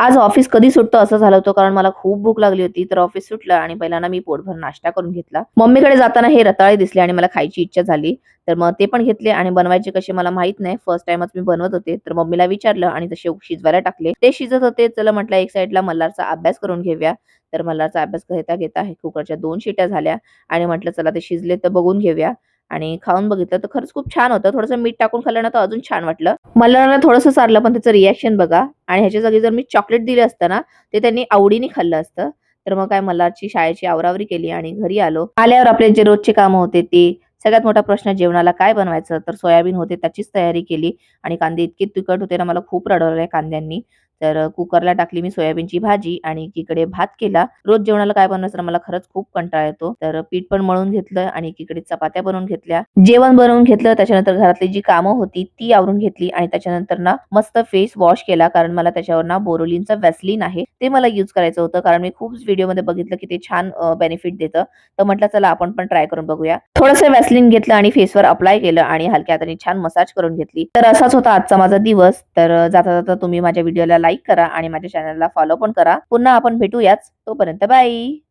आज ऑफिस कधी सुटतं असं झालं होतं, कारण मला खूप भूक लागली होती. तर ऑफिस सुटलं आणि पहिल्यांदा मी पोटभर नाश्ता करून घेतला. मम्मीकडे जाताना हे रताळे दिसले आणि मला खायची इच्छा झाली. तर मग ते पण घेतले आणि बनवायचे कसे मला माहित नाही. फर्स्ट टाईमच मी बनवत होते. तर मम्मीला विचारलं आणि तसे शिजवायला टाकले. ते शिजत होते. चला म्हटलं एक साइडला मल्हारचा अभ्यास करून घेऊया. तर मल्हारचा अभ्यास घेता कुकरच्या 2 शिट्या झाल्या आणि म्हटलं चला ते शिजले तर बघून घेऊया. आणि खाऊन बघितलं तर खरंच खूप छान होतं. थोडंसं मीठ टाकून खाल्लं ना तर अजून छान वाटलं. मल्हारला थोडंसं चारलं पण त्याचं रिएक्शन बघा. आणि ह्याच्या जागी जर मी चॉकलेट दिलं असतं ना, ते त्यांनी आवडीने खाल्लं असतं. तर मग काय मल्हारची शाळेची आवरावरी केली आणि घरी आलो. आल्यावर आपले जे रोजचे कामं होते ते. सगळ्यात मोठा प्रश्न जेवणाला काय बनवायचं? तर सोयाबीन होते त्याचीच तयारी केली आणि कांदे इतके तिखट होते ना, मला खूप रडवलंय कांद्यांनी. तर कुकरला टाकली मी सोयाबीनची भाजी आणि एकीकडे भात केला. रोज जेवणाला काय बनवायचं ना, मला खरंच खूप कंटाळा येतो. तर पीठ पण मळून घेतलं आणि एकीकडे चपात्या बनवून घेतल्या. जेवण बनवून घेतलं. त्याच्यानंतर घरातली जी कामं होती ती आवरून घेतली आणि त्याच्यानंतर ना मस्त फेस वॉश केला. कारण मला त्याच्यावर ना बोरोलिनचं व्हॅसलीन आहे. ते मला यूज करायचं होतं. कारण मी खूप व्हिडिओमध्ये बघितलं की ते छान बेनिफिट देतं. तर म्हटलं चला आपण पण ट्राय करून बघूया. थोडंसं व्हॅसलीन घेतलं आणि फेसवर अप्लाय केलं आणि हलक्या हाताने छान मसाज करून घेतली. तर असाच होता आजचा माझा दिवस. तर जाता-जाता तुम्ही माझ्या व्हिडिओला लाईक करा आणि माझ्या चॅनलला फॉलो पण करा. पुन्हा आपण भेटूयाच. तोपर्यंत बाय.